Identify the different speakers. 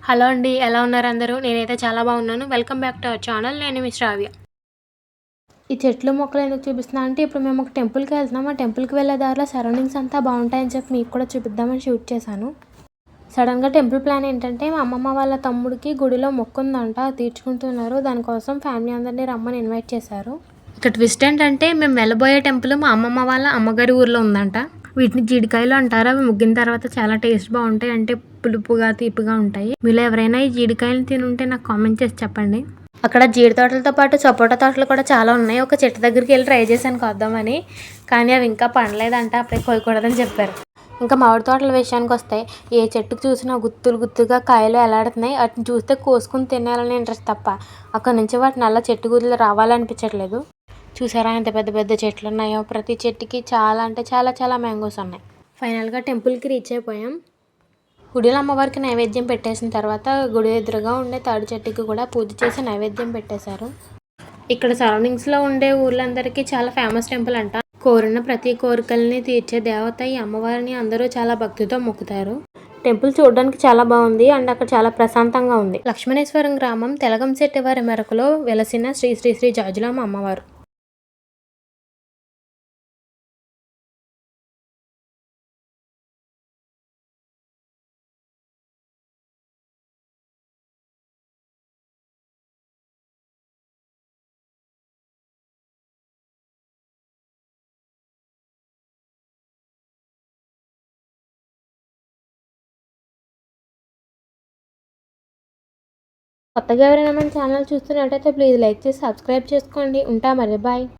Speaker 1: Hello అండి. ఎలా ఉన్నారు అందరూ? నేనైతే చాలా బాగున్నాను. Welcome back to our channel. నేను మీ శ్రావ్య. ఈ చెట్లు మొక్కలు ఎందుకు చూపిస్తున్నా అంటే ఇప్పుడు మేము ఒక టెంపుల్‌కి వెళ్తున్నాం. ఆ టెంపుల్‌కి వెళ్ళే దారిలో సరౌండింగ్స్ అంతా బాగుంటాయని చెప్పి మీకు కూడా చూపిద్దామని షూట్ చేశాను. సడన్‌గా టెంపుల్ ప్లాన్ ఏంటంటే మా అమ్మమ్మ వాళ్ళ తమ్ముడికి గుడిలో మొక్కు ఉందంట. తీర్చుకుంటున్నారు. దానికోసం ఫ్యామిలీ అందరిని రమ్మని ఇన్వైట్ చేశారు. ఇక ట్విస్ట్ ఏంటంటే మేము వెళ్ళబోయే టెంపుల్ మా అమ్మమ్మ వాళ్ళ అమ్మగారి ఊర్లో ఉందంట. వీటిని జీడికాయలు అంటారు. అవి ముగ్గిన తర్వాత చాలా టేస్ట్ బాగుంటాయి. అంటే పులుపుగా తీపిగా ఉంటాయి. మీలో ఎవరైనా ఈ జీడికాయలు తినుంటే నాకు కామెంట్ చేసి చెప్పండి. అక్కడ జీడి తోటలతో పాటు సపోటా తోటలు కూడా చాలా ఉన్నాయి. ఒక చెట్టు దగ్గరికి వెళ్ళి ట్రై చేశాను కోద్దామని. కానీ అవి ఇంకా పండలేదంట. అప్పుడే కోయకూడదని చెప్పారు. ఇంకా మామిడి తోటల విషయానికి వస్తే ఏ చెట్టుకు చూసినా గుత్తులు గుత్తుగా కాయలు ఎలాడుతున్నాయి. వాటిని చూస్తే కోసుకుని తినాలని ఇంట్రెస్ట్ తప్ప అక్కడ నుంచి వాటిని అలా చెట్టు గుర్తులు రావాలనిపించట్లేదు. చూసారా ఎంత పెద్ద పెద్ద చెట్లు ఉన్నాయో. ప్రతి చెట్టుకి చాలా అంటే చాలా చాలా మ్యాంగోస్ ఉన్నాయి. ఫైనల్గా టెంపుల్కి రీచ్ అయిపోయాం. గుడిలో అమ్మవారికి నైవేద్యం పెట్టేసిన తర్వాత గుడి ఎదురుగా ఉండే తాడి చెట్టుకి కూడా పూజ చేసి నైవేద్యం పెట్టేశారు. ఇక్కడ సరౌండింగ్స్లో ఉండే ఊర్లందరికీ చాలా ఫేమస్ టెంపుల్ అంట. కోరిన ప్రతి కోరికల్ని తీర్చే దేవత ఈ అమ్మవారిని అందరూ చాలా భక్తితో మొక్కుతారు. టెంపుల్ చూడడానికి చాలా బాగుంది అండ్ అక్కడ చాలా ప్రశాంతంగా ఉంది. లక్ష్మణేశ్వరం గ్రామం తెలగంశెట్టివారి మెరకులో వెలసిన శ్రీ శ్రీ శ్రీ జాజులమ్మ అమ్మవారు. కొత్తగా ఎవరైనా మన ఛానల్ చూస్తున్నట్టయితే ప్లీజ్ లైక్ చేసి సబ్స్క్రైబ్ చేసుకోండి. ఉంటా మరి. బాయ్.